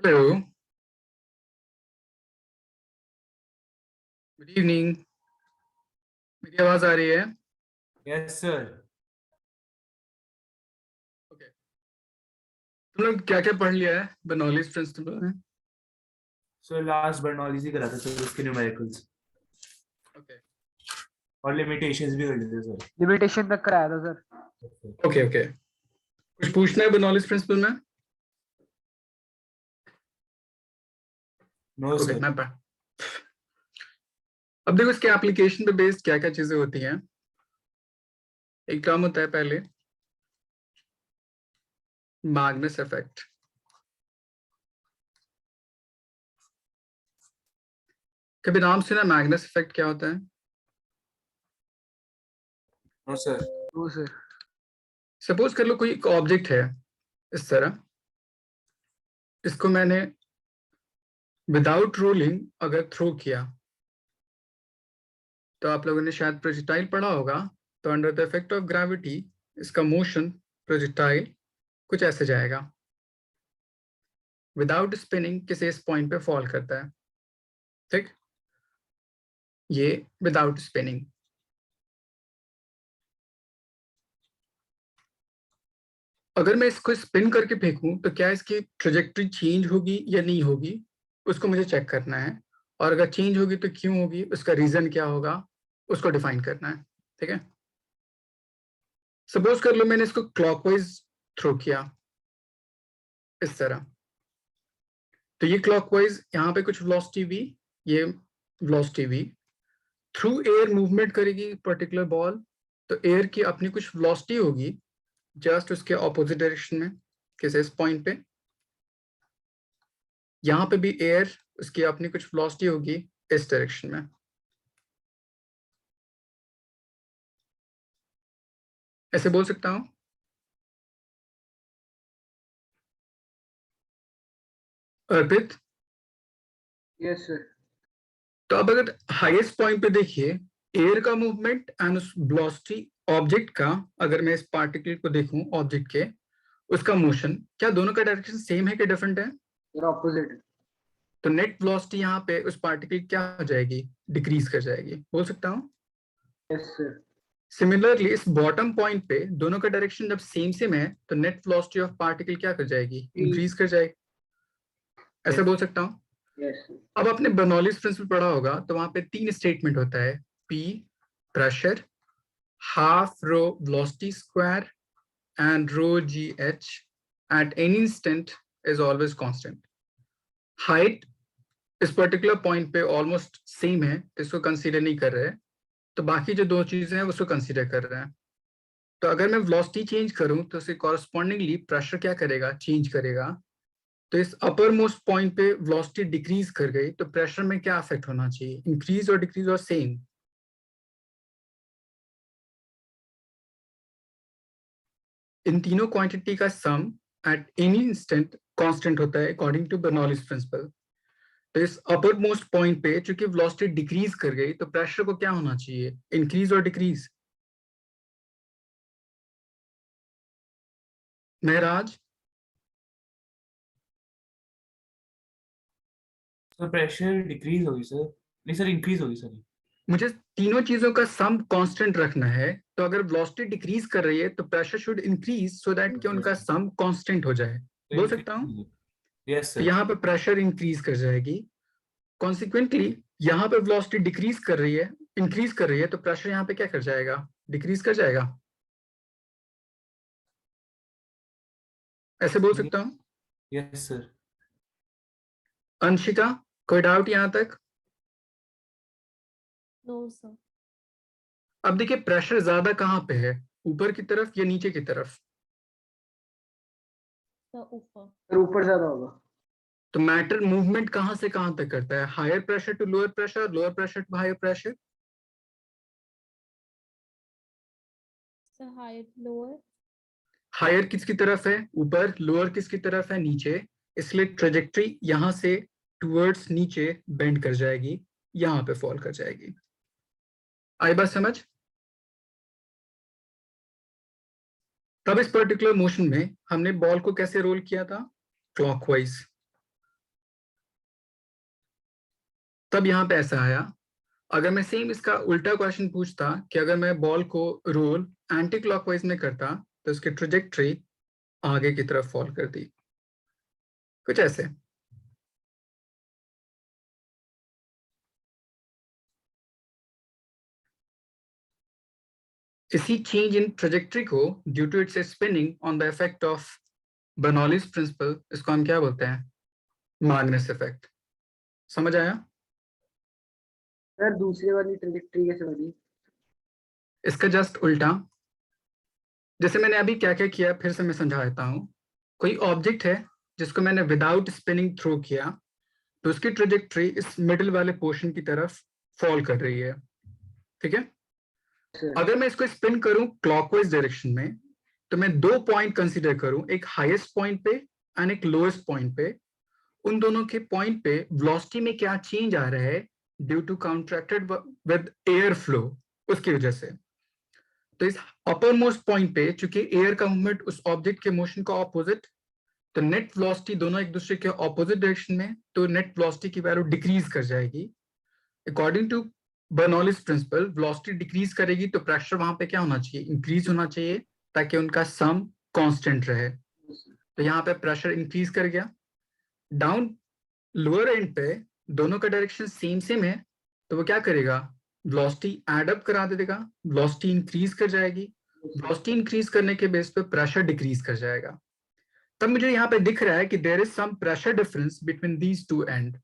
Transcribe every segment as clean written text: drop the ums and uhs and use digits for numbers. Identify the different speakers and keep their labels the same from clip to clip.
Speaker 1: Hello, good evening. मेरी आवाज आ रही है?
Speaker 2: Yes sir.
Speaker 1: ओके। तुम लोग क्या क्या पढ़ लिया है बर्नौलीज प्रिंसिपल में?
Speaker 2: सर लास्ट बर्नौलीज ही करा था सर, उसके न्यूमेरिकल्स
Speaker 1: ओके
Speaker 2: और लिमिटेशंस भी कर लेते सर।
Speaker 3: लिमिटेशन तक कराया था सर।
Speaker 1: Okay okay. कुछ पूछना है बर्नौलीज प्रिंसिपल में?
Speaker 2: No
Speaker 1: okay,
Speaker 2: sir.
Speaker 1: मैं पढ़। अब देखो, इसके एप्लीकेशन पे बेस्ड क्या क्या चीजें होती हैं। एक टर्म होता है पहले, मैग्नस इफेक्ट। कभी नाम सुना मैग्नस इफेक्ट क्या होता है?
Speaker 2: No sir.
Speaker 3: वो सर।
Speaker 1: सपोज कर लो कोई एक ऑब्जेक्ट है इस तरह, इसको मैंने विदाउट रोलिंग अगर थ्रो किया, तो आप लोगों ने शायद प्रोजेक्टाइल पढ़ा होगा। तो under the effect of gravity इसका मोशन प्रोजेक्टाइल कुछ ऐसे जाएगा, विदाउट स्पिनिंग किसी इस पॉइंट पे फॉल करता है। ठीक, ये विदाउट स्पिनिंग। अगर मैं इसको स्पिन करके फेंकूं तो क्या इसकी ट्रेजेक्टरी चेंज होगी या नहीं होगी, उसको मुझे चेक करना है। और अगर चेंज होगी तो क्यों होगी, उसका रीजन क्या होगा, उसको डिफाइन करना है। ठीक है, सपोज कर लो मैंने इसको क्लॉकवाइज थ्रो किया इस तरह, तो ये क्लॉकवाइज यहाँ पे कुछ वेलोसिटी वी, ये velocity V through air movement करेगी पर्टिकुलर बॉल। तो एयर की अपनी कुछ वेलोसिटी होगी जस्ट उसके ऑपोजिट डायरेक्शन में, किसी इस पॉइंट पे। यहाँ पे भी एयर उसकी अपनी कुछ वेलोसिटी होगी इस डायरेक्शन में। ऐसे बोल सकता हूँ। अर्पित,
Speaker 3: यस सर।
Speaker 1: तो अब अगर हाईएस्ट पॉइंट पे देखिए, एयर का मूवमेंट एंड उस वेलोसिटी ऑब्जेक्ट का, अगर मैं इस पार्टिकल को देखूं ऑब्जेक्ट के, उसका मोशन, क्या दोनों का डायरेक्शन सेम है कि डिफरेंट है?
Speaker 3: Sir opposite.
Speaker 1: तो नेट वेलोसिटी यहाँ पे उस पार्टिकल क्या हो जाएगी, डिक्रीज कर जाएगी, बोल सकता हूँ।
Speaker 3: Yes sir.
Speaker 1: सिमिलरली इस बॉटम पॉइंट पे दोनों का डायरेक्शन जब सेम सेम है तो नेट वेलोसिटी ऑफ पार्टिकल क्या कर जाएगी, इंक्रीज कर जाएगी। ऐसा बोल सकता हूँ।
Speaker 3: Yes sir.
Speaker 1: अब आपने बर्नौलीज प्रिंसिपल पढ़ा होगा, तो वहां पे 3 स्टेटमेंट होता है, P pressure, half rho velocity square and rho G H at any instant is always constant. Height इस पर्टिकुलर पॉइंट पे ऑलमोस्ट सेम है, इसको कंसीडर नहीं कर रहे हैं। तो बाकी जो दो चीजें हैं उसको कंसीडर कर रहे हैं। तो अगर मैं वेलोसिटी चेंज करूं तो उसके कॉरस्पॉन्डिंगली प्रेशर क्या करेगा, चेंज करेगा। तो इस अपर मोस्ट पॉइंट पे वेलोसिटी डिक्रीज कर गई तो प्रेशर में क्या इफेक्ट होना चाहिए, इंक्रीज और डिक्रीज और सेम? इन तीनों क्वांटिटी का सम एट एनी इंस्टेंट कांस्टेंट होता है अकॉर्डिंग टू बर्नौलीज प्रिंसिपल। तो इस अपर मोस्ट पॉइंट पे चूंकि वेलोसिटी डिक्रीज कर गई तो प्रेशर को क्या होना चाहिए, इंक्रीज और डिक्रीज? महराज,
Speaker 2: सर प्रेशर डिक्रीज होगी सर, नहीं सर इंक्रीज होगी सर।
Speaker 1: मुझे तीनों चीजों का सम कांस्टेंट रखना है। तो अगर वेलोसिटी डिक्रीज कर रही है तो pressure should increase so that कि उनका सम कांस्टेंट हो जाए,
Speaker 2: तो
Speaker 1: बोल सकता हूँ।
Speaker 2: इंक्रीज। यस
Speaker 1: तो
Speaker 2: सर।
Speaker 1: यहाँ पे प्रेशर इंक्रीज कर जाएगी, कॉन्सिक्वेंटली यहाँ पे वेलोसिटी डिक्रीज कर रही है, इंक्रीज कर रही है, तो प्रेशर यहाँ पे क्या कर जाएगा, डिक्रीज कर जाएगा। ऐसे बोल सकता हूँ।
Speaker 2: Yes sir.
Speaker 1: अंशिका, कोई डाउट यहाँ तक?
Speaker 4: No sir.
Speaker 1: अब देखिए प्रेशर ज्यादा कहाँ पे है, ऊपर की तरफ या नीचे की तरफ?
Speaker 4: सर ऊपर।
Speaker 3: सर ऊपर ज्यादा होगा।
Speaker 1: तो मैटर मूवमेंट कहाँ से कहाँ तक करता है, higher pressure to lower pressure, lower pressure to higher pressure?
Speaker 4: Sir higher lower.
Speaker 1: Higher किसकी तरफ है, ऊपर, लोअर किसकी तरफ है, नीचे। इसलिए ट्रेजेक्टरी यहां से टुवर्ड्स नीचे बेंड कर जाएगी, यहां पे फॉल कर जाएगी। आई बात समझ? तब इस पर्टिकुलर मोशन में हमने बॉल को कैसे रोल किया था, क्लॉकवाइज। तब यहाँ पे ऐसा आया। अगर मैं सेम इसका उल्टा क्वेश्चन पूछता कि अगर मैं बॉल को रोल एंटी क्लॉकवाइज में करता तो उसकी ट्रेजेक्टरी आगे की तरफ फॉल कर दी, कुछ ऐसे। इसी चेंज इन ट्रेजेक्टरी को due to its spinning on the effect of Bernoulli's principle, इसको हम क्या बोलते हैं? Magnus effect. समझ आया?
Speaker 3: सर दूसरी वाली ट्रेजेक्टरी कैसे बनी?
Speaker 1: इसका जस्ट उल्टा। जैसे मैंने अभी क्या क्या किया फिर से मैं समझा देता हूँ। कोई ऑब्जेक्ट है जिसको मैंने विदाउट स्पिनिंग थ्रो किया, तो उसकी ट्रेजेक्टरी इस मिडिल वाले पोर्शन की तरफ फॉल कर रही है, ठीक है?
Speaker 3: सर
Speaker 1: अगर मैं इसको स्पिन करूं क्लॉकवाइज डायरेक्शन में, तो मैं दो पॉइंट कंसीडर करूं, एक हाईएस्ट पॉइंट पे एंड एक लोएस्ट पॉइंट पे। उन दोनों के पॉइंट पे वेलोसिटी में क्या चेंज आ रहा है due to contracted with air flow, उसकी वजह से। तो इस अपर मोस्ट पॉइंट पे चूंकि एयर का मूवमेंट उस ऑब्जेक्ट के मोशन का ऑपोजिट, तो नेट वेलोसिटी दोनों एक दूसरे के ऑपोजिट डायरेक्शन में, तो नेट वेलोसिटी की वैल्यू डिक्रीज कर जाएगी। According to Bernoulli's principle, velocity decrease करेगी तो प्रेशर वहां पे क्या होना चाहिए? इंक्रीज होना चाहिए, ताकि उनका सम कांस्टेंट रहे। तो यहाँ पे प्रेशर इंक्रीज कर गया। डाउन लोअर एंड पे दोनों का डायरेक्शन सेम सेम है, तो वो क्या करेगा? वेलोसिटी एड अप करा देगा, वेलोसिटी इंक्रीज कर जाएगी। वेलोसिटी इंक्रीज करने के बेस पे प्रेशर डिक्रीज कर जाएगा। तब मुझे यहाँ पे दिख रहा है कि there is some pressure difference between these two and,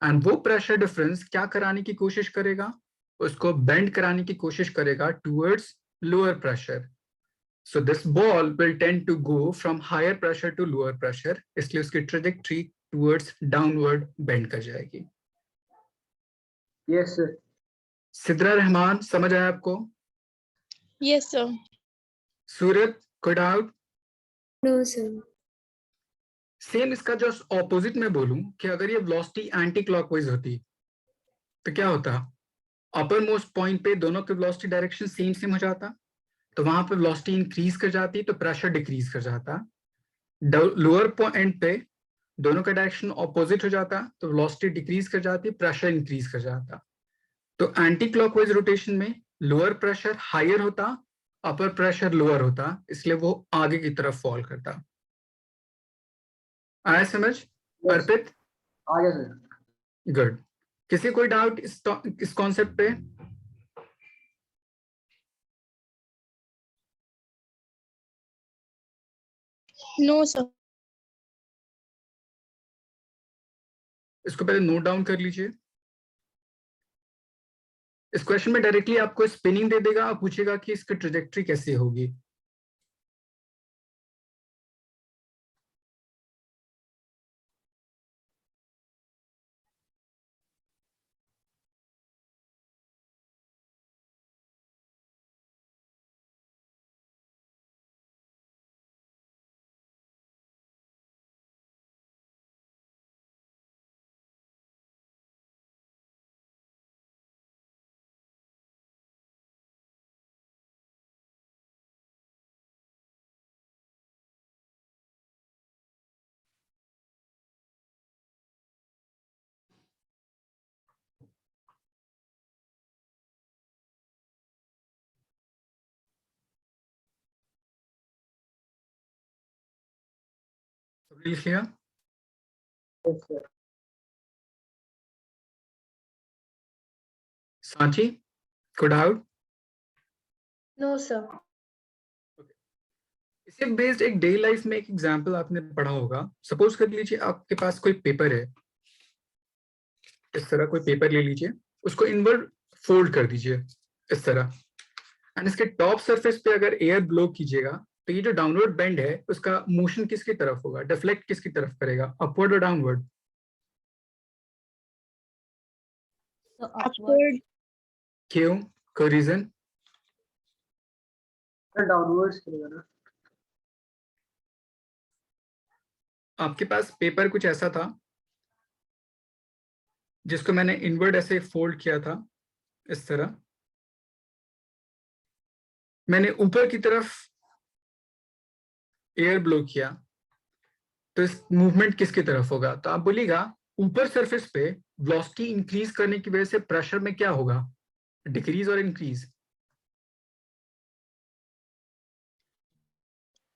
Speaker 1: and वो प्रेशर डिफरेंस क्या कराने की कोशिश करेगा? उसको बेंड कराने की कोशिश करेगा towards lower pressure. So this ball will tend to go from higher pressure to lower pressure, इसलिए उसकी ट्रेजेक्टरी टूवर्ड्स डाउनवर्ड बेंड कर जाएगी।
Speaker 3: Yes sir.
Speaker 1: सिद्रा रहमान, समझ आया आपको?
Speaker 4: Yes, sir.
Speaker 1: सूरत, कोई डाउट?
Speaker 4: No, sir.
Speaker 1: सेम इसका जो ऑपोजिट में बोलूं कि अगर ये वेलोसिटी एंटी क्लॉकवाइज होती तो क्या होता? अपर मोस्ट पॉइंट पे दोनों के वेलोसिटी डायरेक्शन सेम सेम हो जाता, तो वहां पे वेलोसिटी इंक्रीज कर जाती तो प्रेशर डिक्रीज कर जाता। लोअर पॉइंट पे दोनों का डायरेक्शन ऑपोजिट हो जाता, तो वेलोसिटी डिक्रीज कर जाती, प्रेशर इंक्रीज कर जाता। तो एंटी क्लॉकवाइज रोटेशन में लोअर प्रेशर हायर होता, अपर प्रेशर लोअर होता, इसलिए वो आगे की तरफ फॉल करता। आया समझ अर्पित?
Speaker 3: आ गया सर।
Speaker 1: गुड। किसी कोई डाउट इस कॉन्सेप्ट पे?
Speaker 4: No, sir.
Speaker 1: इसको पहले नोट डाउन कर लीजिए। इस क्वेश्चन में डायरेक्टली आपको स्पिनिंग दे देगा और पूछेगा कि इसकी ट्रेजेक्टरी कैसे होगी। लिख लिया?
Speaker 3: Yes sir.
Speaker 1: सांची, कोई डाउट?
Speaker 4: No, sir.
Speaker 1: इसे बेस्ड एक डे लाइफ में एक एग्जांपल आपने पढ़ा होगा। सपोज कर लीजिए आपके पास कोई पेपर है, इस तरह कोई पेपर ले लीजिए, उसको इनवर्ड फोल्ड कर दीजिए इस तरह, एंड इसके टॉप सरफेस पे अगर एयर ब्लो कीजिएगा, तो ये जो डाउनवर्ड बेंड है उसका मोशन किसकी तरफ होगा? डिफ्लेक्ट किसकी तरफ करेगा, अपवर्ड और डाउनवर्ड?
Speaker 4: So upward.
Speaker 1: क्यों? कोई रीजन?
Speaker 3: सर डाउनवर्ड्स करेगा ना?
Speaker 1: आपके पास पेपर कुछ ऐसा था जिसको मैंने इनवर्ड ऐसे फोल्ड किया था इस तरह, मैंने ऊपर की तरफ एयर ब्लो किया, तो इस मूवमेंट किसकी तरफ होगा? तो आप बोलिएगा ऊपर सरफेस पे वेलोसिटी इंक्रीज करने की वजह से प्रेशर में क्या होगा, डिक्रीज और इंक्रीज?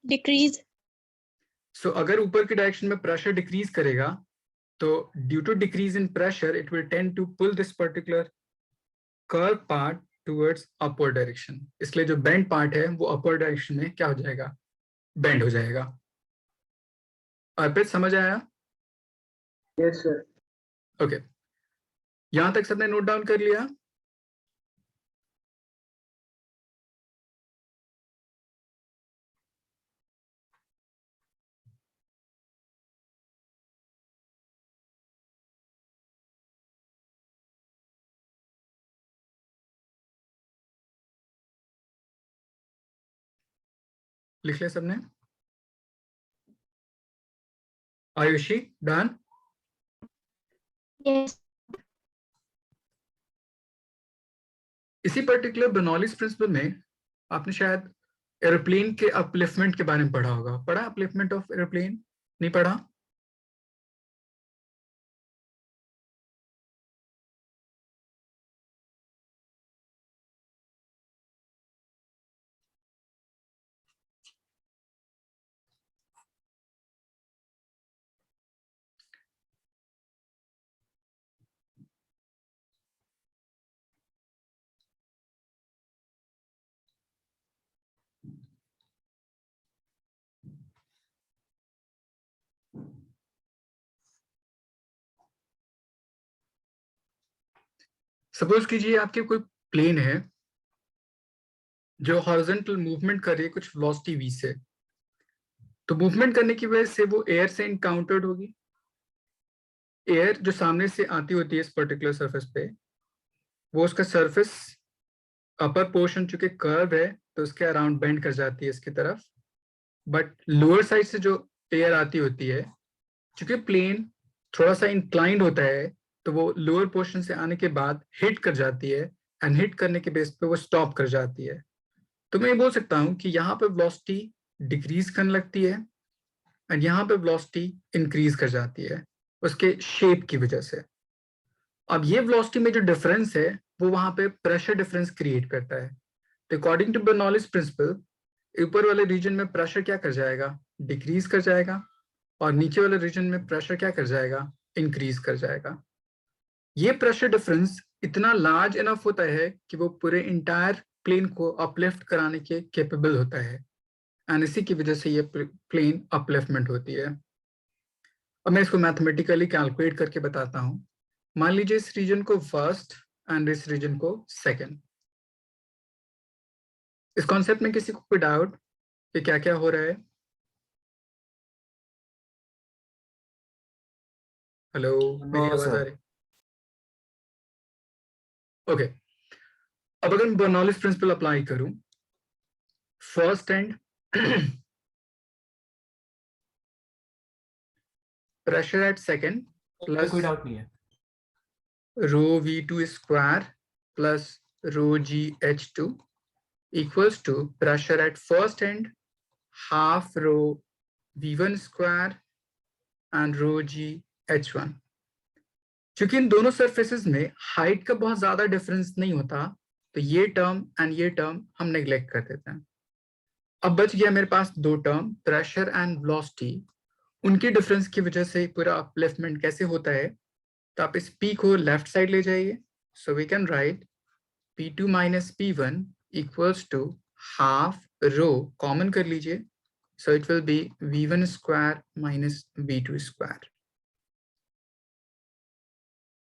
Speaker 4: Decrease.
Speaker 1: सो अगर ऊपर की डायरेक्शन में प्रेशर डिक्रीज करेगा तो due to decrease in pressure it will tend to pull this particular curve part towards upward direction. इसलिए जो बेंड पार्ट है वो अपवर्ड डायरेक्शन में क्या हो जाएगा, बेंड हो जाएगा। अर्पित समझ आया?
Speaker 3: Yes sir.
Speaker 1: ओके, यहां तक सबने नोट डाउन कर लिया? लिख लिया सबने? आयुषी डन?
Speaker 4: Yes.
Speaker 1: इसी पर्टिकुलर बर्नौलीज प्रिंसिपल में आपने शायद एरोप्लेन के अपलिफ्टमेंट के बारे में पढ़ा होगा। पढ़ा अपलिफ्टमेंट ऑफ एरोप्लेन? नहीं पढ़ा? सपोज कीजिए आपके कोई प्लेन है जो हॉरिजॉन्टल मूवमेंट कर रही है कुछ वेलोसिटी v से, तो मूवमेंट करने की वजह से वो एयर से इनकाउंटर्ड होगी। एयर जो सामने से आती होती है इस पर्टिकुलर सरफेस पे, वो उसका सरफेस अपर पोर्शन चूंकि कर्व है तो उसके अराउंड बेंड कर जाती है इसकी तरफ, बट लोअर साइड से जो एयर आती होती है, चूंकि प्लेन थोड़ा सा इंक्लाइंड होता है, तो वो लोअर पोर्शन से आने के बाद हिट कर जाती है, एंड हिट करने के बेस पे वो स्टॉप कर जाती है। तो मैं ये बोल सकता हूँ कि यहाँ पे वेलोसिटी डिक्रीज करने लगती है एंड यहाँ पे वेलोसिटी इंक्रीज कर जाती है उसके शेप की वजह से। अब ये वेलोसिटी में जो डिफरेंस है वो वहां पे प्रेशर डिफरेंस क्रिएट करता है। तो अकॉर्डिंग टू बर्नौलीज प्रिंसिपल, ऊपर वाले रीजन में प्रेशर क्या कर जाएगा, डिक्रीज कर जाएगा, और नीचे वाले रीजन में प्रेशर क्या कर जाएगा, इंक्रीज कर जाएगा। ये प्रेशर डिफरेंस इतना लार्ज इनफ होता है कि वो पूरे इंटायर प्लेन को अपलिफ्ट कराने के कैपेबल होता है, एंड इसी की वजह से ये प्लेन अपलिफ्टमेंट होती है। अब मैं इसको मैथमेटिकली कैलकुलेट करके बताता हूं। मान लीजिए इस रीजन को फर्स्ट एंड इस रीजन को सेकंड। इस कॉन्सेप्ट में किसी को कोई डाउट कि क्या क्या हो रहा है? हेलो, मेरी
Speaker 2: नो
Speaker 1: आवाज आ
Speaker 2: सर।
Speaker 1: रही? ओके, अब अगर मैं बर्नौलीज प्रिंसिपल अप्लाई करूं, first and pressure at second plus
Speaker 2: कोई डाउट नहीं है।
Speaker 1: रो v2 square plus rho gh2 equals to pressure at first end half rho v1 square and rho gh1। चूंकि इन दोनों सरफेसेस में हाइट का बहुत ज्यादा डिफरेंस नहीं होता, तो ये टर्म एंड ये टर्म हम नेग्लेक्ट कर देते हैं। अब बच गया मेरे पास दो टर्म, प्रेशर एंड वेलोसिटी। उनके डिफरेंस की वजह से पूरा अपलिफ्टमेंट कैसे होता है, तो आप इस p को लेफ्ट साइड ले जाइए। So we can write P2 minus P1 equals to half rho, common कर लीजिए, so it will be V1 square minus V2 square।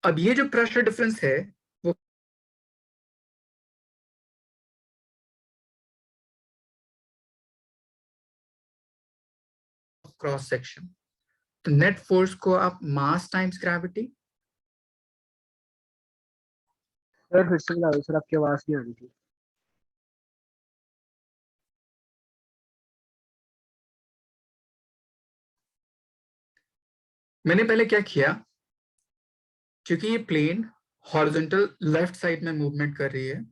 Speaker 1: अब ये जो प्रेशर डिफरेंस है वो क्रॉस सेक्शन, तो नेट फोर्स को आप मास टाइम्स ग्रेविटी।
Speaker 3: सर फिर से बुला सर, आपकी आवाज नहीं आ रही थी।
Speaker 1: मैंने पहले क्या किया, क्योंकि ये प्लेन हॉरिजॉन्टल लेफ्ट साइड में मूवमेंट कर रही है,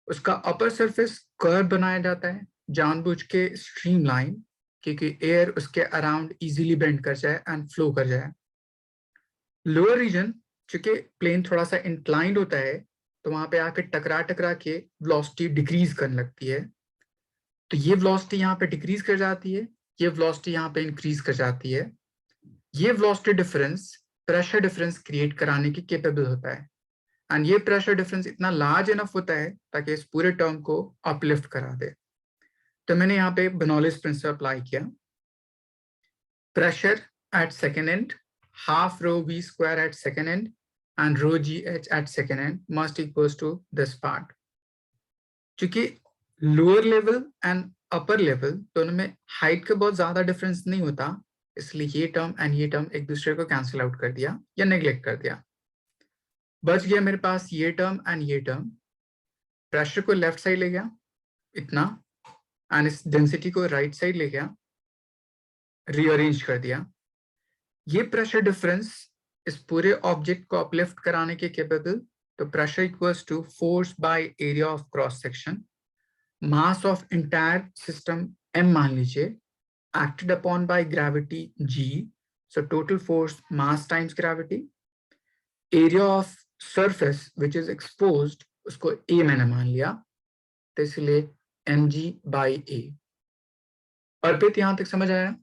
Speaker 1: उसका अपर सरफेस कर्व बनाया जाता है जानबूझ के स्ट्रीमलाइन, क्योंकि एयर उसके अराउंड इजीली बेंड कर जाए एंड फ्लो कर जाए। लोअर रीजन चूंकि प्लेन थोड़ा सा इंक्लाइंड होता है तो वहां पे आकर टकरा टकरा के वेलोसिटी डिक्रीज करने लगती है, तो ये वेलोसिटी यहाँ पे डिक्रीज कर जाती है, ये वेलोसिटी यहाँ पे इंक्रीज कर जाती है। ये velocity difference pressure difference create कराने की केपेबल होता है, एंड ये प्रेशर डिफरेंस इतना लार्ज इनफ होता है ताकि इस पूरे टर्म को अपलिफ्ट करा दे। तो मैंने यहाँ पे बर्नौलीज प्रिंसिपल अप्लाई किया। Pressure at second and half rho v square at second end and rho gh at second end must equals to this part. क्योंकि lower level and upper level दोनों में height का बहुत ज्यादा difference नहीं होता, इसलिए ये टर्म एंड ये टर्म एक दूसरे को कैंसिल आउट कर दिया या नेग्लेक्ट कर दिया। बच गया मेरे पास ये टर्म एंड ये टर्म। प्रेशर को लेफ्ट साइड ले गया इतना, एंड इस डेंसिटी को राइट साइड ले गया, रीअरेंज कर दिया। ये प्रेशर डिफरेंस इस पूरे ऑब्जेक्ट को अपलिफ्ट कराने के केपेबल, तो pressure equals to force by area of cross section, mass of entire system m मान लीजिए, acted upon by gravity g, so total force mass times gravity, area of surface which is exposed उसको a मैंने मान लिया, तो इसलिए mg by a। अर्पित यहाँ तक समझ आया?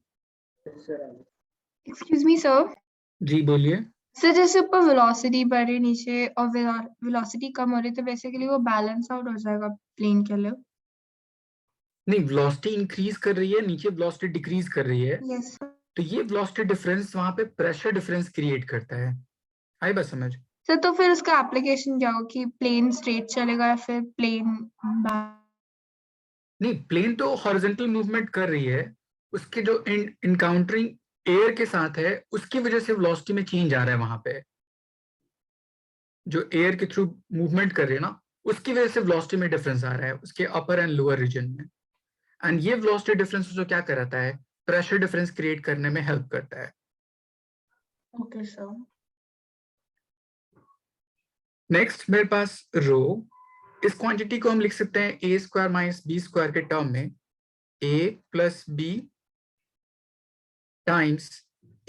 Speaker 5: Excuse me sir.
Speaker 1: जी बोलिए।
Speaker 5: सर जैसे ऊपर वेलोसिटी बढ़ रही नीचे और वेलोसिटी कम हो रही तो बेसिकली वो बैलेंस आउट हो जाएगा प्लेन के लिए।
Speaker 1: नहीं, वेलोसिटी इंक्रीज कर रही है, नीचे वेलोसिटी डिक्रीज कर रही है,
Speaker 5: यस
Speaker 1: तो ये वेलोसिटी डिफरेंस वहां पे प्रेशर डिफरेंस क्रिएट करता है। आई बात समझ?
Speaker 5: सर तो फिर उसका एप्लीकेशन क्या हो कि प्लेन स्ट्रेट चलेगा या फिर प्लेन?
Speaker 1: नहीं, प्लेन तो हॉरिजॉन्टल मूवमेंट कर रही है, उसके जो इनकाउंटरिंग एयर के साथ है उसकी वजह से वेलोसिटी में चेंज आ रहा है। वहां पे जो एयर के थ्रू मूवमेंट कर रही है ना, उसकी वजह से वेलोसिटी में डिफरेंस आ रहा है उसके अपर एंड लोअर रीजन में, एंड ये वेलोसिटी डिफरेंस जो क्या कराता है, प्रेशर डिफरेंस क्रिएट करने में हेल्प करता है।
Speaker 5: Okay sir.
Speaker 1: नेक्स्ट मेरे पास रो, इस क्वांटिटी को हम लिख सकते हैं a square minus B square के टर्म में, a plus B times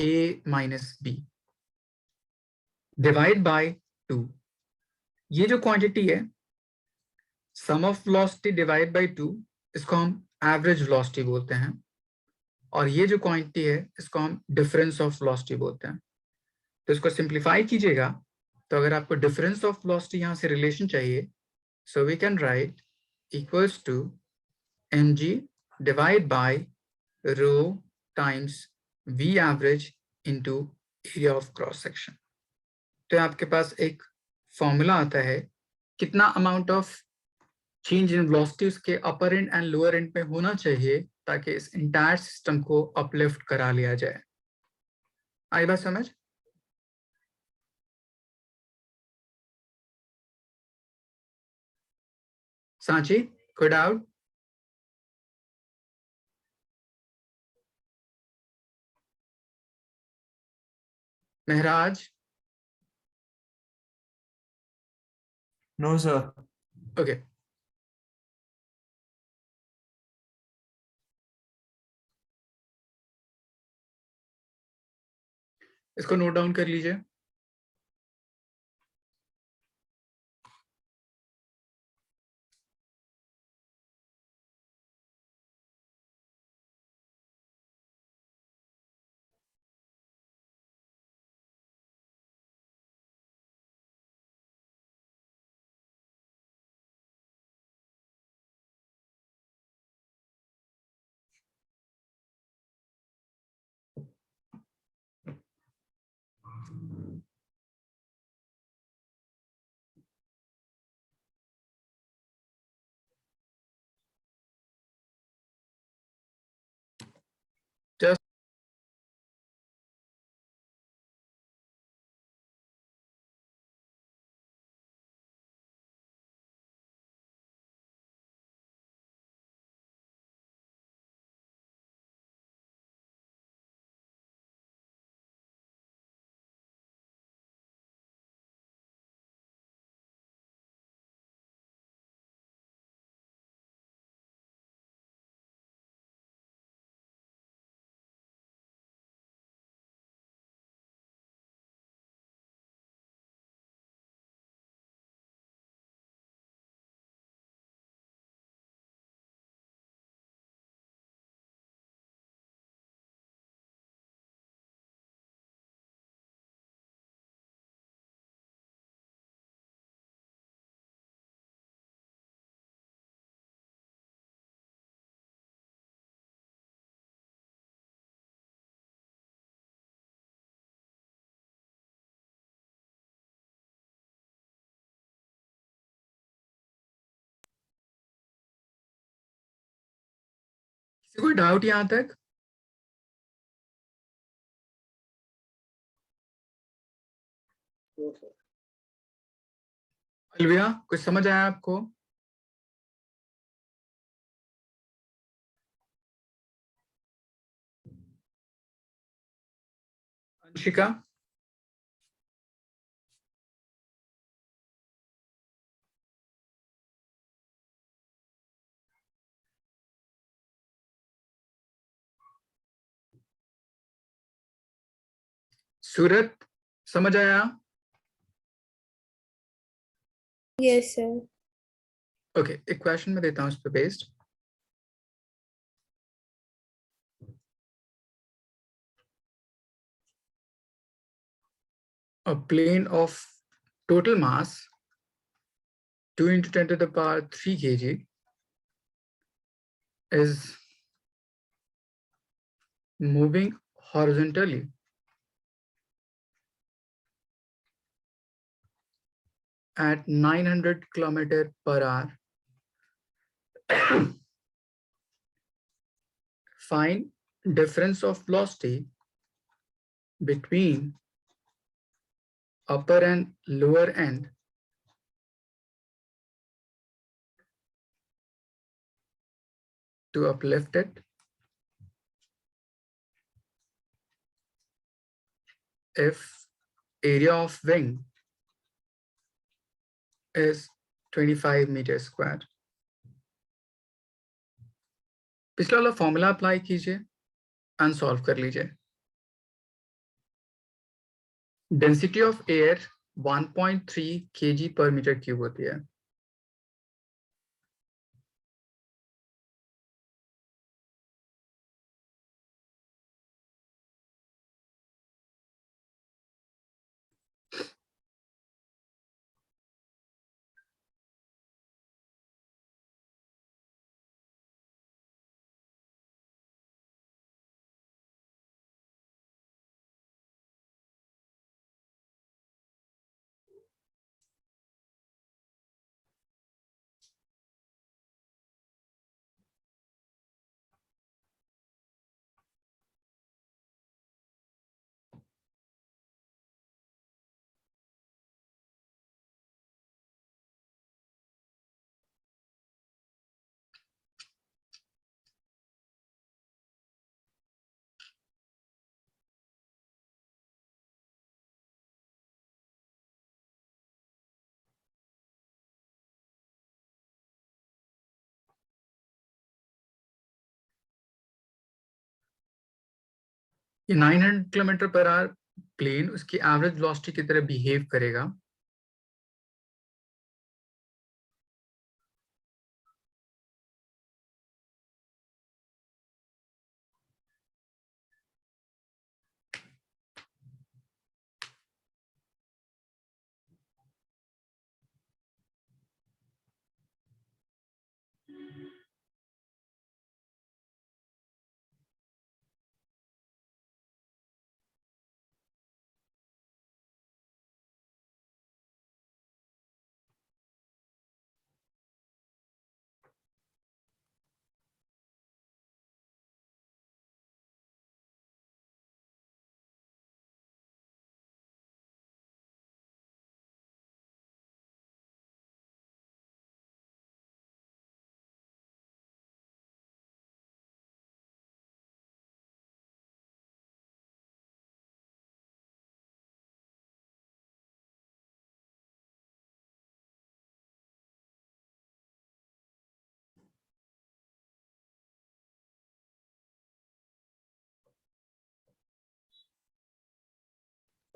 Speaker 1: a minus B divide by 2। ये जो क्वांटिटी है sum of velocity divide by 2, इसको हम एवरेज वेलोसिटी बोलते हैं, और ये जो क्वांटिटी है इसको हम डिफरेंस ऑफ वेलोसिटी बोलते हैं। तो इसको सिंप्लीफाई कीजिएगा, तो अगर आपको डिफरेंस ऑफ वेलोसिटी यहाँ से रिलेशन चाहिए, so we can write equals to mg divided by rho times v average into area of cross section। तो आपके पास एक फॉर्मूला आता है कितना amount of change in velocity उसके अपर एंड एंड लोअर एंड पे होना चाहिए ताकि इस इंटायर सिस्टम को अपलिफ्ट करा लिया जाए। आई बात समझ? सांची, कोई डाउट? महराज?
Speaker 2: No sir.
Speaker 1: ओके। इसको नोट डाउन कर लीजिए। कोई डाउट यहाँ तक?
Speaker 3: No sir.
Speaker 1: अलविया, कुछ समझ आया आपको? अंशिका? सूरत, समझ आया?
Speaker 4: Yes, sir.
Speaker 1: ओके, एक क्वेश्चन मैं देता हूँ उस पर based. A plane of total mass 2 into 10 to the power 3 kg is moving horizontally at 900 km per hour. Find difference of velocity between upper and lower end to uplift it if area of wing is 25 meters square. पिछला वाला formula apply कीजिए and solve कर लीजिए. Density of air 1.3 kg per meter cube होती है. ये 900 kilometre per hour plane उसकी average velocity की तरह बिहेव करेगा.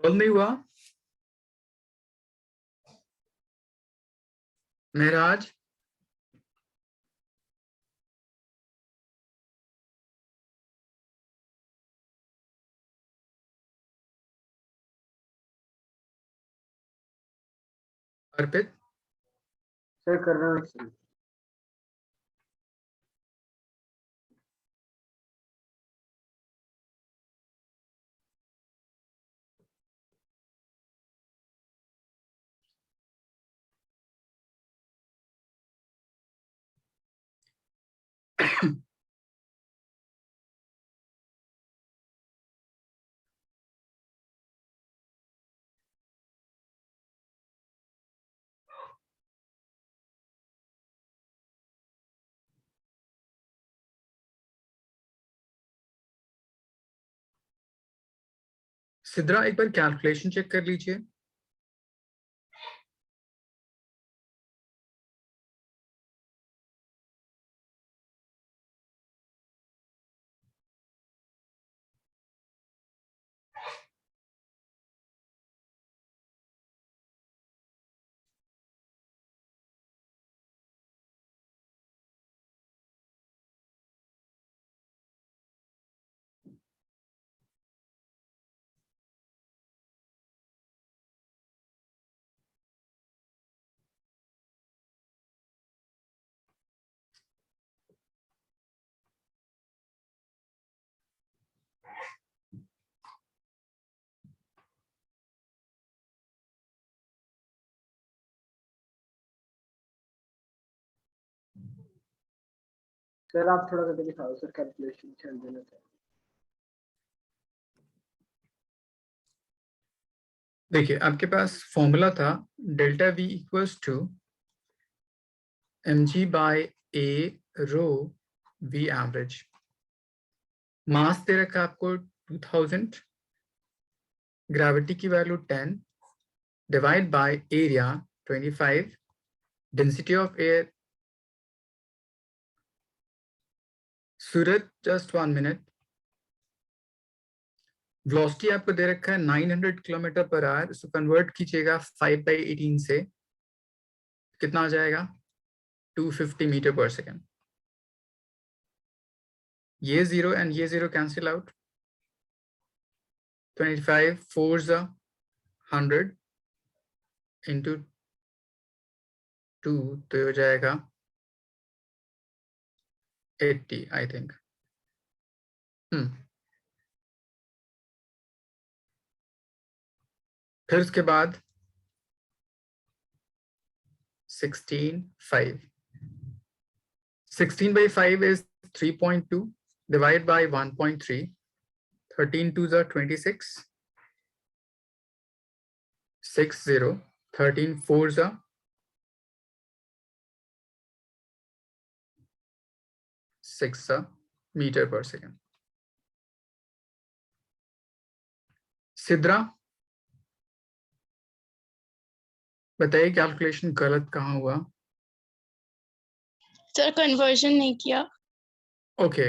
Speaker 1: सॉल्व नहीं हुआ? महराज, अर्पित,
Speaker 3: सर कर रहा हूँ सर।
Speaker 1: सिद्रा एक बार कैलकुलेशन चेक कर लीजिए।
Speaker 3: सर आप थोड़ा करके दिखाओ सर, कैलकुलेशन चल देना सर।
Speaker 1: देखिए आपके पास फॉर्मूला था delta V equals to mg by a rho V average. Mass दे रखा आपको 2000, ग्रेविटी की value 10, divide by area 25, density of air. Suraj just 1 minute. Velocity आपको दे रखा है 900 किलोमीटर पर आवर, इसको कन्वर्ट कीजिएगा 5/18 से, कितना आ जाएगा 250 मीटर पर सेकेंड। ये जीरो एंड ये जीरो कैंसिल आउट, 25 4 100 इंटू 2 तो ये हो जाएगा 80 आई थिंक। फिर उसके बाद 16/5 16/5 is 3.2, divide by 1.3, 13 2s are 26, 60, 13 4s are 6 metre पर सेकेंड। सिद्रा बताइए कैलकुलेशन गलत कहाँ हुआ?
Speaker 4: सर कन्वर्जन नहीं किया।
Speaker 1: ओके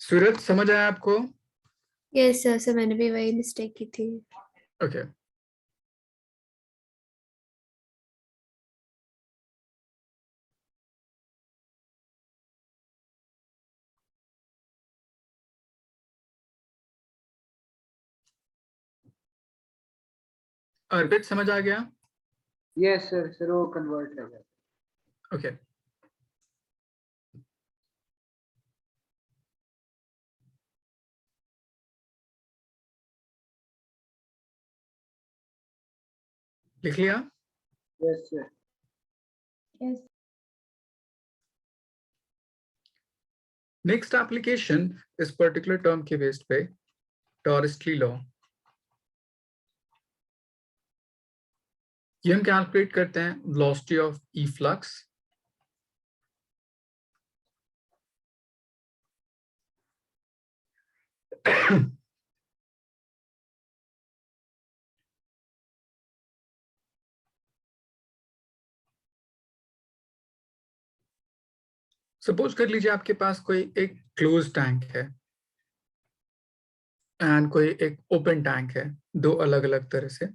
Speaker 1: सूरज समझ आया आपको?
Speaker 4: यस सर, सर मैंने भी वही मिस्टेक की थी।
Speaker 1: ओके अर्पित समझ आ गया?
Speaker 3: यस सर, सर वो कन्वर्ट कर गया।
Speaker 1: ओके लिख लिया?
Speaker 3: Yes sir.
Speaker 5: Yes.
Speaker 1: Next application इस पर्टिकुलर टर्म के बेस्ड पे टॉरिस्टली लॉ। ये हम कैलकुलेट करते हैं velocity of E flux. Suppose कर लीजिए आपके पास कोई एक क्लोज टैंक है एंड कोई एक ओपन टैंक है, दो अलग अलग तरह से।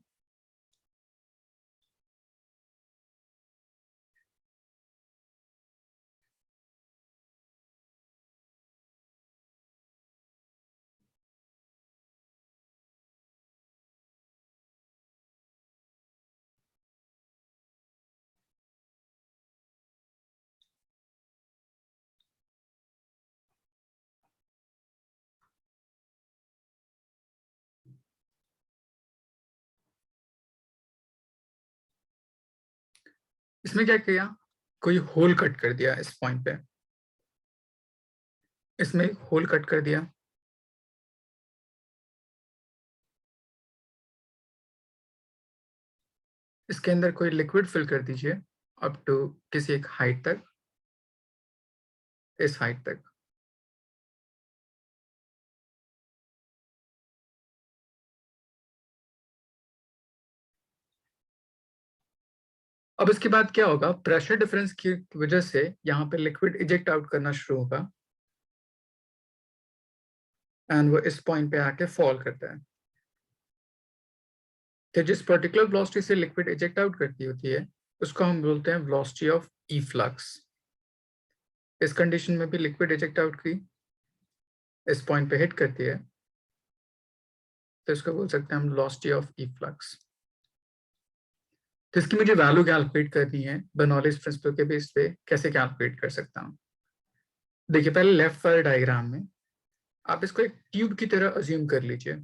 Speaker 1: इसमें क्या किया, कोई होल कट कर दिया इस पॉइंट पे, इसमें एक होल कट कर दिया। इसके अंदर कोई लिक्विड फिल कर दीजिए अप टू किसी एक हाइट तक, इस हाइट तक। अब इसके बाद क्या होगा, प्रेशर डिफरेंस की वजह से यहाँ पे लिक्विड इजेक्ट आउट करना शुरू होगा एंड वो इस पॉइंट पे आके फॉल करता है। तो जिस पर्टिकुलर वेलोसिटी से लिक्विड इजेक्ट आउट करती होती है उसको हम बोलते हैं वेलोसिटी ऑफ इफ्लक्स। इस कंडीशन में भी लिक्विड इजेक्ट आउट की इस पॉइंट पे हिट करती है तो इसको बोल सकते हैं हम वेलोसिटी ऑफ इफ्लक्स। तो इसकी मुझे वैल्यू कैलकुलेट करनी है, बर्नौलीज प्रिंसिपल के बेस पे कैसे कैलकुलेट कर सकता हूँ। देखिए पहले लेफ्ट वाले डायग्राम में आप इसको एक ट्यूब की तरह अज्यूम कर लीजिए।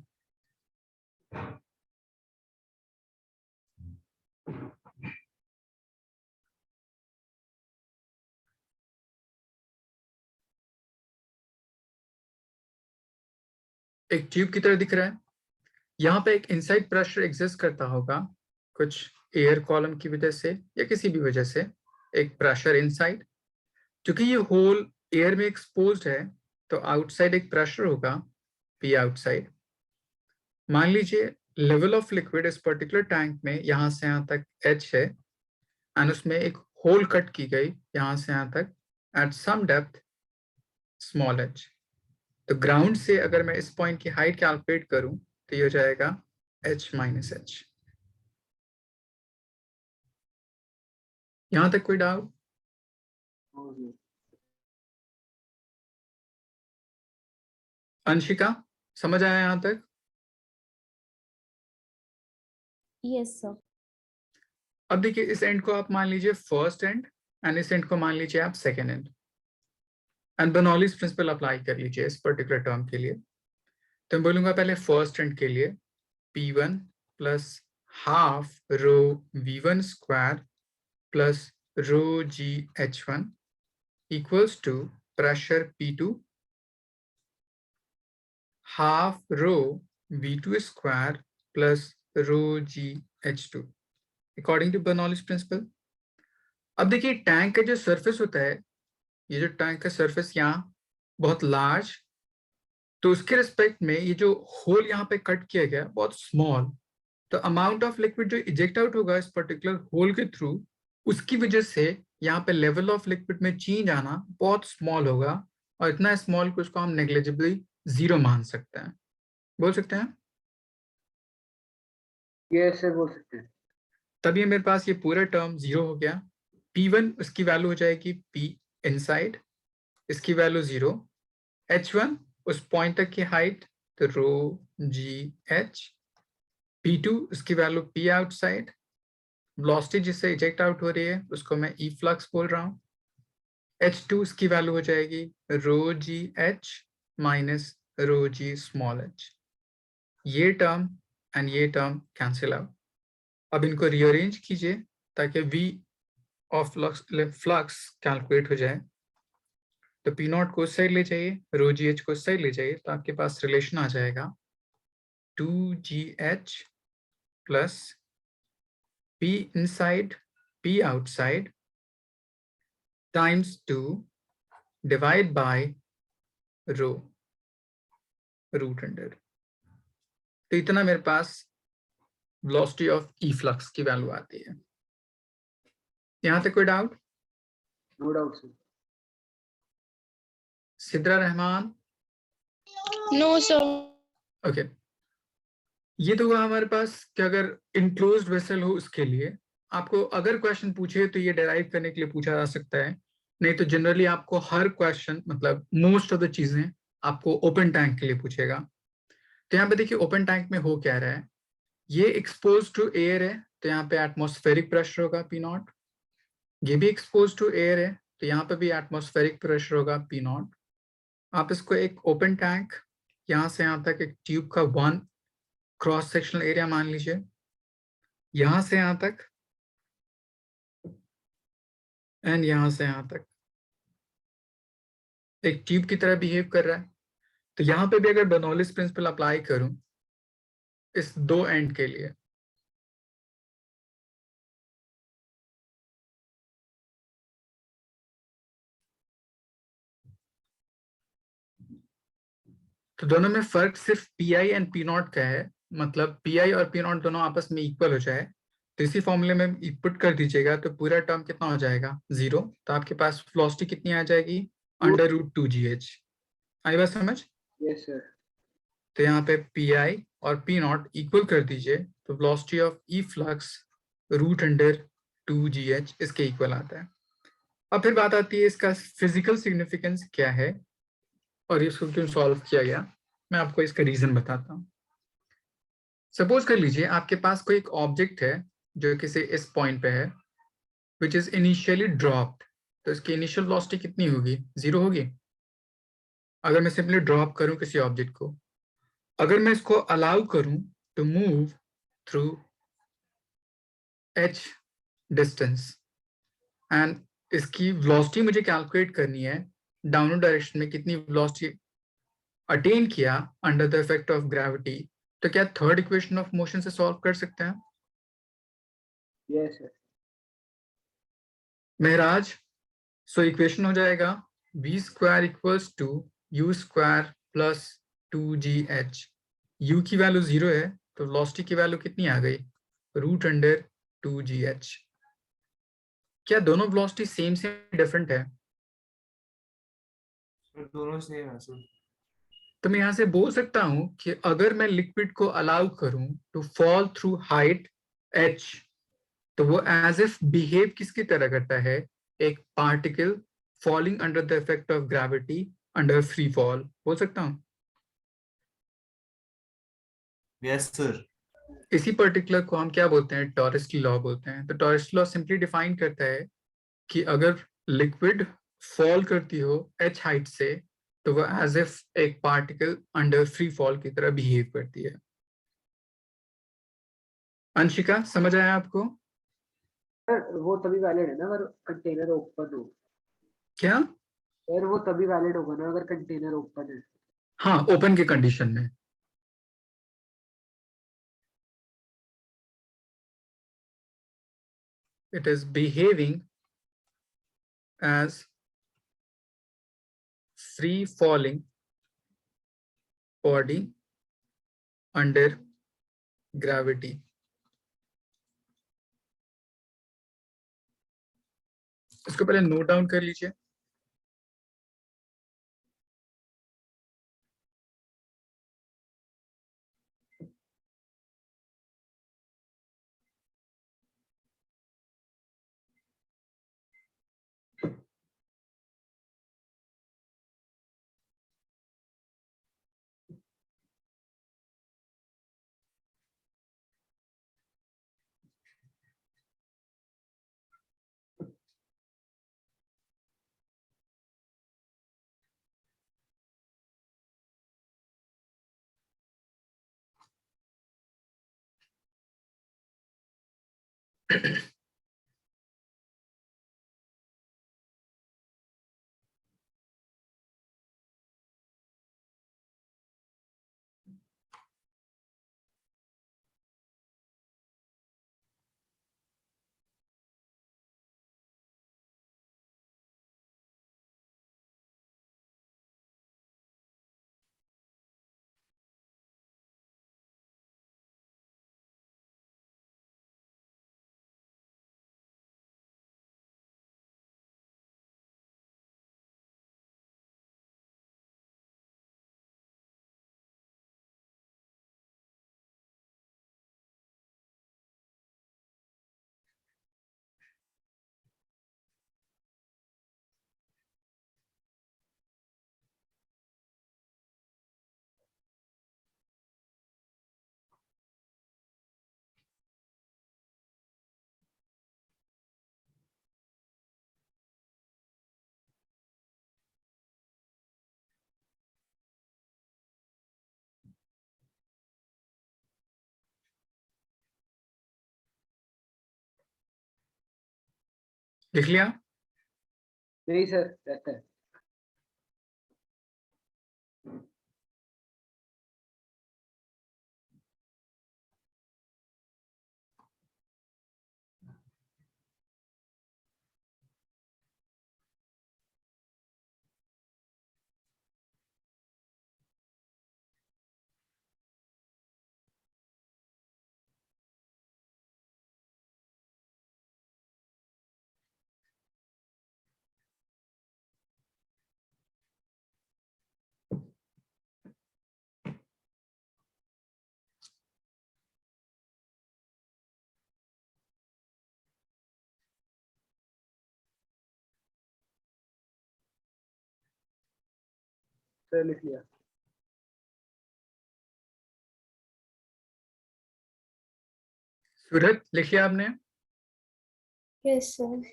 Speaker 1: एक ट्यूब की तरह दिख रहा है, यहाँ पे एक इनसाइड प्रेशर एग्जिस्ट करता होगा कुछ एयर कॉलम की वजह से या किसी भी वजह से, एक प्रेशर इनसाइड। क्योंकि ये होल एयर में एक्सपोज्ड है तो आउटसाइड एक प्रेशर होगा पी आउटसाइड। मान लीजिए लेवल ऑफ लिक्विड इस पर्टिकुलर टैंक में यहाँ से यहाँ तक h है एंड उसमें एक होल कट की गई यहाँ से यहाँ तक at some depth small h। तो ग्राउंड से अगर मैं इस पॉइंट की हाइट कैलकुलेट करूं तो ये हो जाएगा h माइनस h। यहां तक कोई डाउट? अंशिका समझ आया यहां तक?
Speaker 6: Yes sir.
Speaker 1: अब देखिए इस एंड को आप मान लीजिए फर्स्ट एंड एंड इस एंड को मान लीजिए आप second and and Bernoulli's principal apply कर लीजिए इस पर्टिकुलर टर्म के लिए। तो मैं बोलूंगा पहले फर्स्ट एंड के लिए P1 plus half rho V1 square plus row GH1 equals to pressure P2 half rho V2 square plus rho GH2 according to Bernoulli's principle। अब देखिए टैंक का जो सरफेस होता है, ये जो टैंक का सरफेस यहाँ बहुत लार्ज, तो उसके रिस्पेक्ट में ये जो होल यहाँ पे कट किया गया बहुत स्मॉल, तो अमाउंट ऑफ लिक्विड जो इजेक्ट आउट होगा इस पर्टिकुलर होल के थ्रू, उसकी वजह से यहाँ पे लेवल ऑफ लिक्विड में चेंज आना बहुत स्मॉल होगा और इतना स्मॉल कि उसको हम नेग्लिजिबली जीरो मान सकते हैं। बोल सकते हैं?
Speaker 3: ये सर बोल सकते हैं।
Speaker 1: तभी मेरे पास ये पूरा टर्म जीरो हो गया। P1 उसकी वैल्यू हो जाएगी P इनसाइड, इसकी वैल्यू जीरो, H1 उस पॉइंट तक की हाइट तो रो GH, P2 उसकी वैल्यू P आउटसाइड, वेलोसिटी जिससे इजेक्ट आउट हो रही है उसको मैं ई फ्लक्स बोल रहा हूँ, H2 इसकी वैल्यू हो जाएगी रो GH minus rho G small h। ये टर्म एंड ये टर्म कैंसिल आउट। अब इनको रीअरेंज कीजिए ताकि V ऑफ फ्लक्स कैलकुलेट हो जाए। तो P नॉट को उस साइड ले जाइए, रो GH को उस साइड ले जाइए, तो आपके पास रिलेशन आ जाएगा 2GH plus P inside P outside times 2 divide by rho root under. तो इतना मेरे पास वेलोसिटी ऑफ ई फ्लक्स की वैल्यू आती है। यहां तक कोई doubt?
Speaker 3: No doubt sir.
Speaker 1: Sidra Rahman?
Speaker 6: No sir.
Speaker 1: Okay, ये तो हुआ हमारे पास कि अगर इनक्लोज्ड वेसल हो उसके लिए आपको अगर क्वेश्चन पूछे तो ये डेराइव करने के लिए पूछा जा सकता है, नहीं तो जनरली आपको हर क्वेश्चन मतलब मोस्ट ऑफ द चीजें आपको ओपन टैंक के लिए पूछेगा। तो यहाँ पे देखिए ओपन टैंक में हो क्या रहा है, ये एक्सपोज टू एयर है तो यहाँ पे एटमॉस्फेरिक प्रेशर होगा P नॉट, ये भी एक्सपोज टू एयर है तो यहाँ पे भी एटमॉस्फेरिक प्रेशर होगा P नॉट। आप इसको एक ओपन टैंक यहाँ से यहाँ तक एक ट्यूब का 1 क्रॉस सेक्शनल एरिया मान लीजिए, यहां से यहां तक एंड यहां से यहां तक एक ट्यूब की तरह बिहेव कर रहा है। तो यहां पे भी अगर बर्नौलीज प्रिंसिपल अप्लाई करूं इस दो एंड के लिए, तो दोनों में फर्क सिर्फ Pi एंड P नॉट का है, मतलब Pi और P नॉट दोनों आपस में इक्वल हो जाए तो इसी फॉर्मूले में इनपुट कर दीजिएगा तो पूरा टर्म कितना हो जाएगा 0। तो आपके पास वेलोसिटी कितनी आ जाएगी √2gh। आई बात समझ?
Speaker 3: Yes sir.
Speaker 1: तो यहाँ पे pi और p नॉट इक्वल कर दीजिए तो velocity of E flux √2gh इसके इक्वल आता है। अब फिर बात आती है इसका फिजिकल सिग्निफिकेंस क्या है और इसको क्यों सॉल्व किया गया। मैं आपको इसका रीजन बताता हूँ। सपोज कर लीजिए आपके पास कोई एक ऑब्जेक्ट है जो किसी इस पॉइंट पे है विच इज इनिशियली ड्रॉप्ड। तो इसकी इनिशियल वेलोसिटी कितनी होगी 0 होगी। अगर मैं सिंपली ड्रॉप करूं किसी ऑब्जेक्ट को, अगर मैं इसको अलाउ करूं to move through h distance and इसकी वेलोसिटी मुझे कैलकुलेट करनी है डाउनवर्ड डायरेक्शन में कितनी वेलोसिटी अटेन किया under the effect of gravity, तो क्या थर्ड इक्वेशन ऑफ मोशन से सॉल्व कर सकते हैं?
Speaker 3: Yes sir.
Speaker 1: महराज, सो इक्वेशन हो जाएगा v² equals to u² plus 2gh। u की वैल्यू 0 है तो वेलोसिटी की वैल्यू कितनी आ गई √2gh। क्या दोनों वेलोसिटी सेम से डिफरेंट है?
Speaker 2: सर दोनों सेम है सर।
Speaker 1: तो मैं यहां से बोल सकता हूं कि अगर मैं लिक्विड को अलाउ करूं to fall through height h, तो वो एज इफ बिहेव किसकी तरह करता है, एक particle falling under the effect of gravity under free fall. बोल सकता हूं?
Speaker 2: Yes sir.
Speaker 1: इसी पर्टिकुलर को हम क्या बोलते हैं, टॉरस्टी लॉ बोलते हैं। तो टॉरस्टी लॉ सिंपली डिफाइन करता है कि अगर लिक्विड फॉल करती हो h हाइट से तो वो एज इफ एक पार्टिकल अंडर फ्री फॉल की तरह बिहेव करती है। अंशिका, समझ आया आपको?
Speaker 3: सर वो तभी वैलिड है ना अगर कंटेनर ओपन हो।
Speaker 1: क्या?
Speaker 3: सर वो तभी वैलिड होगा ना अगर कंटेनर ओपन है।
Speaker 1: हाँ, ओपन के कंडीशन में। It is behaving as free falling body under gravity। इसको पहले नोट डाउन कर लीजिए। लिख लिया?
Speaker 3: नहीं सर रहता है। सर लिख लिया।
Speaker 1: सूरत लिख लिया आपने?
Speaker 4: Yes sir.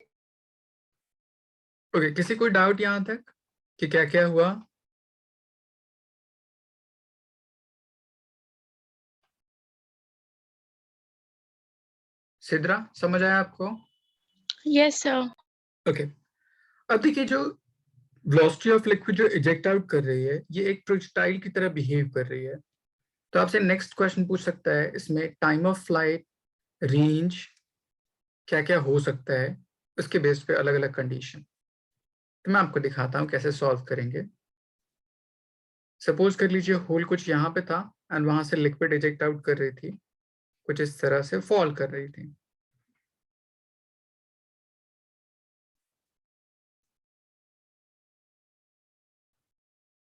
Speaker 1: ओके, किसी कोई डाउट यहाँ तक कि क्या क्या हुआ? सिद्रा, समझ आया आपको?
Speaker 6: Yes, sir.
Speaker 1: ओके, अब देखिए जो वेलोसिटी ऑफ लिक्विड जो इजेक्ट आउट कर रही है, ये एक प्रोजेक्टाइल की तरह बिहेव कर रही है। तो आपसे नेक्स्ट क्वेश्चन पूछ सकता है इसमें टाइम ऑफ फ्लाइट, रेंज, क्या क्या हो सकता है, उसके बेस पे अलग अलग कंडीशन। तो मैं आपको दिखाता हूँ कैसे सॉल्व करेंगे। सपोज कर लीजिए होल कुछ यहाँ पे था एंड वहां से लिक्विड इजेक्ट आउट कर रही थी, कुछ इस तरह से फॉल कर रही थी।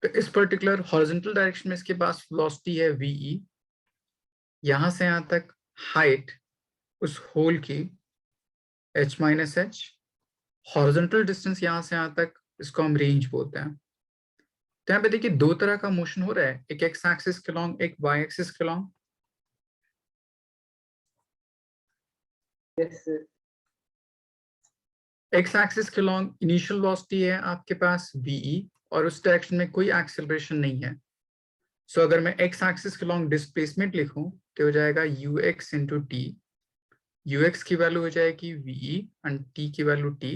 Speaker 1: तो इस पर्टिकुलर हॉरिजॉन्टल डायरेक्शन में इसके पास वेलोसिटी है वीई, यहां से यहां तक हाइट उस होल की h minus H, horizontal distance यहां से यहां तक, इसको हम रेंज बोलते हैं। तो यहाँ पे देखिए दो तरह का मोशन हो रहा है, एक एक्स एक्सिस के लॉन्ग, एक वाई एक्सिस के long.
Speaker 3: Yes sir.
Speaker 1: X axis के लॉन्ग इनिशियल वेलोसिटी है आपके पास वीई और उस डायरेक्शन में कोई एक्सेलरेशन नहीं है। सो अगर मैं एक्स एक्सिस के लॉन्ग डिस्प्लेसमेंट लिखूं तो हो जाएगा you x into T. You x की वैल्यू हो जाएगी वीई एंड टी की वैल्यू टी,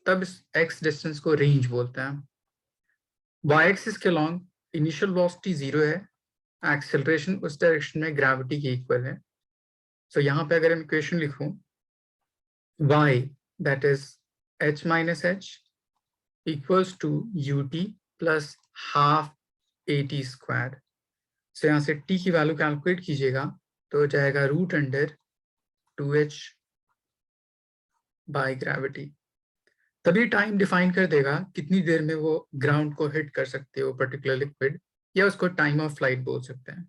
Speaker 1: तब इस एक्स डिस्टेंस को रेंज बोलते हैं। वाई एक्सिस के लॉन्ग इनिशियल वेलोसिटी 0 है, एक्सेलरेशन उस डायरेक्शन में ग्रेविटी के इक्वल है। सो यहाँ पे अगर हम इक्वेशन लिखूं y that is h minus h equals to ut plus half at square। सो यहाँ से t की वैल्यू कैलकुलेट कीजिएगा तो हो जाएगा root under 2h by gravity. तभी टाइम डिफाइन कर देगा कितनी देर में वो ग्राउंड को हिट कर सकते हो पर्टिकुलर लिक्विड, या उसको टाइम ऑफ फ्लाइट बोल सकते हैं।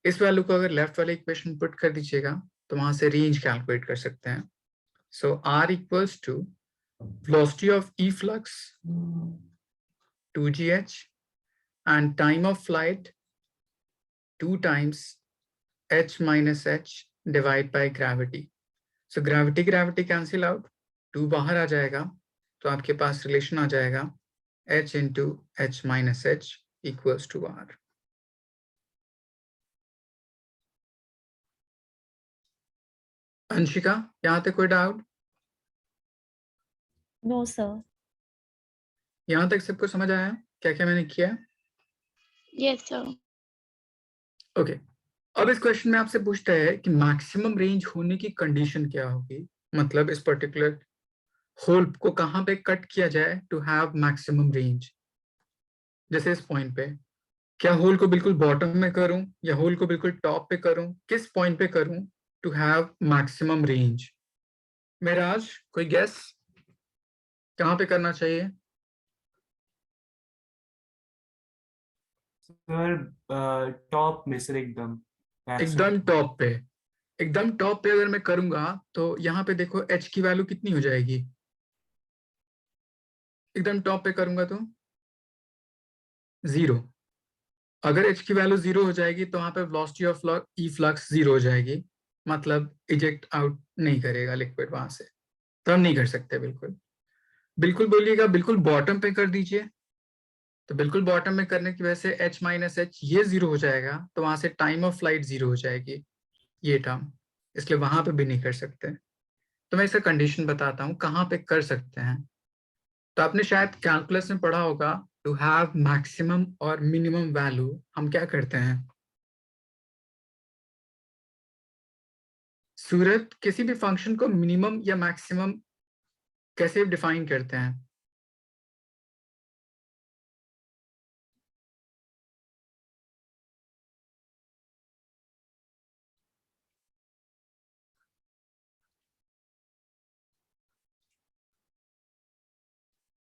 Speaker 1: इस वैल्यू को अगर लेफ्ट वाले इक्वेशन पुट कर दीजिएगा तो वहां से रेंज कैलकुलेट कर सकते हैं। So r equals to velocity of efflux 2gh and time of flight 2 times h minus h divided by gravity। So gravity gravity cancel out, 2 बाहर आ जाएगा तो आपके पास रिलेशन आ जाएगा h into h minus h equals to r। Anshika, यहाँ तक कोई doubt?
Speaker 6: No, sir.
Speaker 1: यहाँ तक सबको समझ आया क्या क्या मैंने किया?
Speaker 6: Yes, sir.
Speaker 1: ओके, अब इस क्वेश्चन में आपसे पूछता है कि मैक्सिमम रेंज होने की कंडीशन क्या होगी, मतलब इस पर्टिकुलर होल को कहां पे कट किया जाए टू हैव मैक्सिमम रेंज। जैसे इस पॉइंट पे, क्या होल को बिल्कुल बॉटम में करूं या होल को बिल्कुल टॉप पे करूं, किस पॉइंट पे करूं to have maximum range? Meraj, कोई गेस कहां पे करना चाहिए?
Speaker 2: सर टॉप में सर एकदम
Speaker 1: एकदम टॉप पे। एकदम टॉप पे अगर मैं करूंगा तो यहाँ पे देखो h की वैल्यू कितनी हो जाएगी? एकदम टॉप पे करूंगा तो 0। अगर h की वैल्यू 0 हो जाएगी तो वहां पे वेलोसिटी ऑफ इफ्लक्स 0 हो जाएगी, मतलब इजेक्ट आउट नहीं करेगा लिक्विड वहां से। तो हम नहीं कर सकते। बिल्कुल बिल्कुल बोलिएगा बिल्कुल बॉटम पे कर दीजिए, तो बिल्कुल बॉटम में करने की वजह से h माइनस एच ये 0 हो जाएगा, तो वहां से टाइम ऑफ फ्लाइट 0 हो जाएगी ये टर्म, इसलिए वहां पे भी नहीं कर सकते। तो मैं इसका कंडीशन बताता हूँ कहाँ पे कर सकते हैं। तो आपने शायद कैलकुलस में पढ़ा होगा टू हैव मैक्सिमम और मिनिमम वैल्यू हम क्या करते हैं? सूरत, किसी भी फंक्शन को मिनिमम या मैक्सिमम कैसे डिफाइन करते हैं?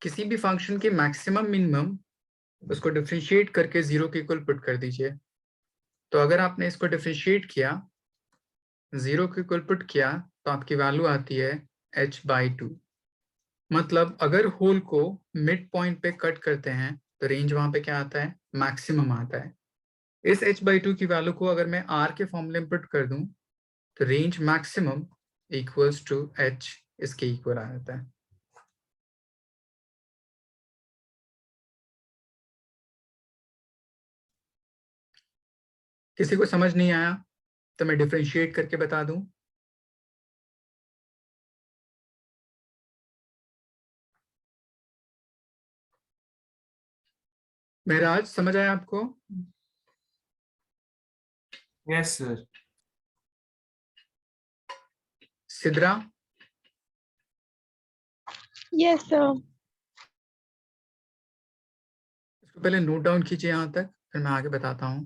Speaker 1: किसी भी फंक्शन के मैक्सिमम मिनिमम उसको डिफरेंशिएट करके 0 के इक्वल पुट कर दीजिए। तो अगर आपने इसको डिफरेंशिएट किया, 0 के इक्वल पुट किया, तो आपकी वैल्यू आती है h/2। मतलब अगर होल को मिड पॉइंट पे कट करते हैं तो रेंज वहां पे क्या आता है, मैक्सिमम आता है। इस h/2 की वैल्यू को अगर मैं r के फॉर्मूले में पुट कर दूं तो range maximum equals to h इसके इक्वल आ जाता है। किसी को समझ नहीं आया तो मैं डिफरेंशिएट करके बता दूं। महराज समझ आया आपको?
Speaker 2: Yes, sir.
Speaker 1: Sidra?
Speaker 6: Yes, sir.
Speaker 1: इसको पहले नोट डाउन कीजिए यहां तक, फिर मैं आगे बताता हूं।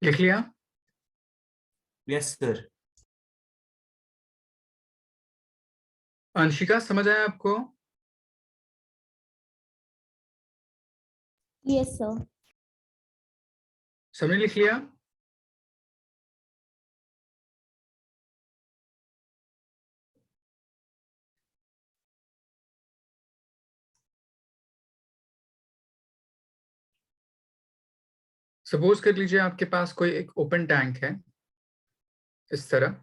Speaker 1: लिख लिया?
Speaker 2: Yes, sir.
Speaker 1: अंशिका समझ आया आपको?
Speaker 7: Yes, sir.
Speaker 1: सबने लिख लिया? सपोज कर लीजिए आपके पास कोई एक ओपन टैंक है इस तरह,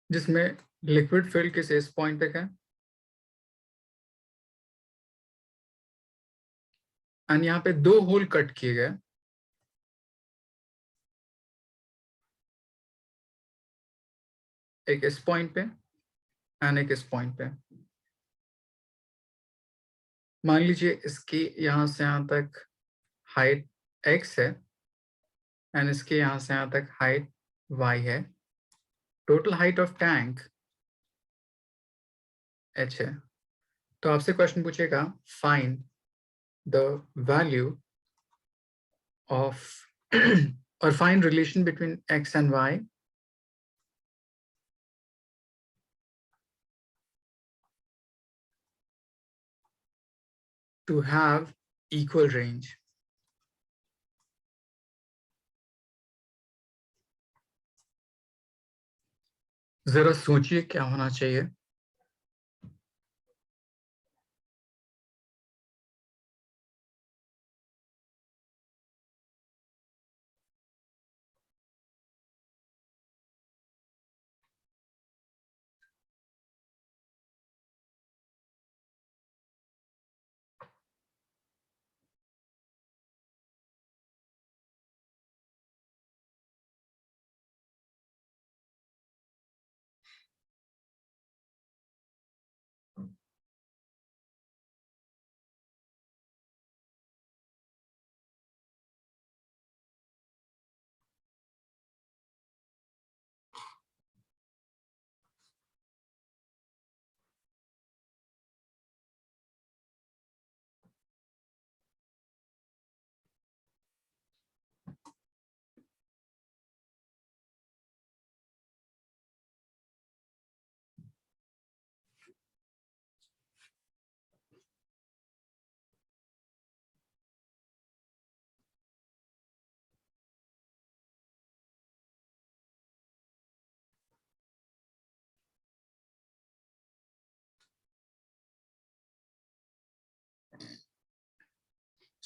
Speaker 1: जिसमें लिक्विड फिल किस इस पॉइंट तक है एंड यहाँ पे 2 होल कट किए गए, एक इस पॉइंट पे एंड एक इस पॉइंट पे। मान लीजिए इसकी यहां से यहां तक हाइट x है एंड इसके यहां से यहां तक हाइट y है। Total height of tank h है। तो आपसे क्वेश्चन पूछेगा फाइंड द वैल्यू ऑफ और find relation between x and y to have equal range. जरा सोचिए क्या होना चाहिए।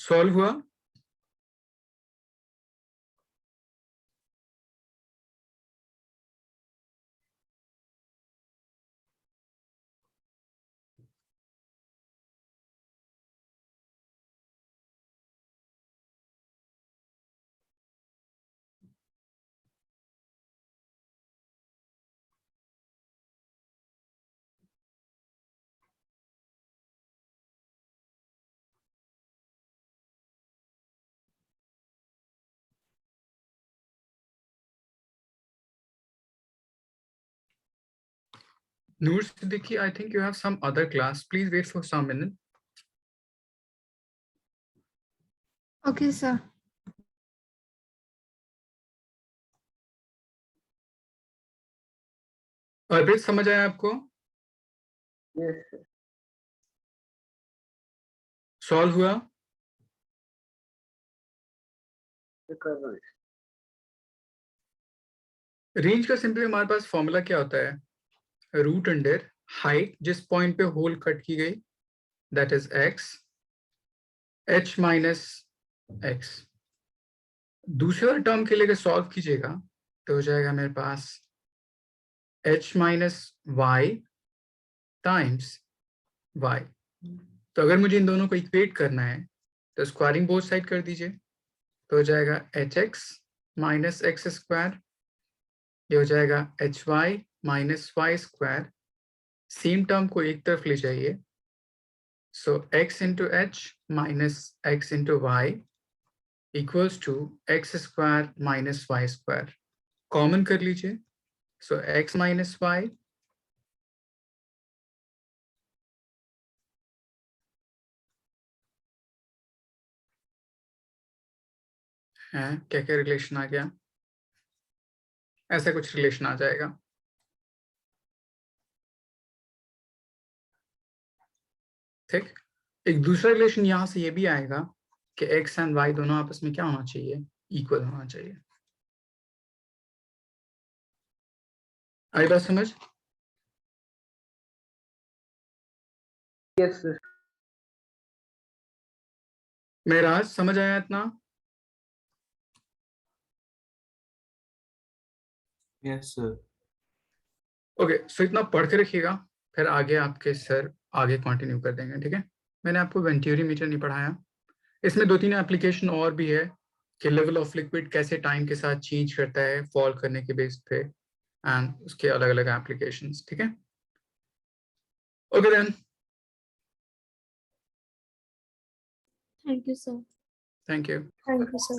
Speaker 1: सॉल्व हुआ? Noor Siddiqui, I think you have some other class. Please wait for some minute.
Speaker 5: Okay, sir.
Speaker 1: अर्पित समझ आया आपको?
Speaker 3: Yes, sir.
Speaker 1: सॉल्व हुआ?
Speaker 3: मैं कर रहा हूँ.
Speaker 1: रेंज का सिंपली हमारे पास फॉर्मूला क्या होता है? रूट अंडर हाइट जिस पॉइंट पे होल कट की गई, that is x, H minus x. दूसरे वाले टर्म के लिए अगर सॉल्व कीजिएगा तो हो जाएगा मेरे पास h minus y times y. तो अगर मुझे इन दोनों को इक्वेट करना है तो स्क्वायरिंग बोथ साइड कर दीजिए, तो हो जाएगा h x minus x square, ये हो जाएगा h y minus y square. Same term को एक तरफ ले जाइए, so x into h minus x into y equals to x square minus y square. Common कर लीजिए, सो एक्स माइनस वाई है, क्या क्या रिलेशन आ गया? ऐसा कुछ रिलेशन आ जाएगा. ठीक. एक दूसरा रिलेशन यहां से ये भी आएगा कि एक्स एंड वाई दोनों आपस में क्या होना चाहिए? इक्वल होना चाहिए. आई बात समझ?
Speaker 3: Yes, sir.
Speaker 1: मेराज समझ आया इतना?
Speaker 2: Yes, sir.
Speaker 1: ओके, सो इतना पढ़ के रखिएगा, फिर आगे आपके सर आगे कंटिन्यू कर देंगे. ठीक है, मैंने आपको वेंटूरी मीटर नहीं पढ़ाया. इसमें 2-3 एप्लीकेशन और भी है कि लेवल ऑफ लिक्विड कैसे टाइम के साथ चेंज करता है फॉल करने के बेस पे, एंड उसके अलग अलग एप्लीकेशंस. ठीक है, okay then,
Speaker 4: Thank you, sir.
Speaker 1: Thank you.
Speaker 4: Thank you, sir.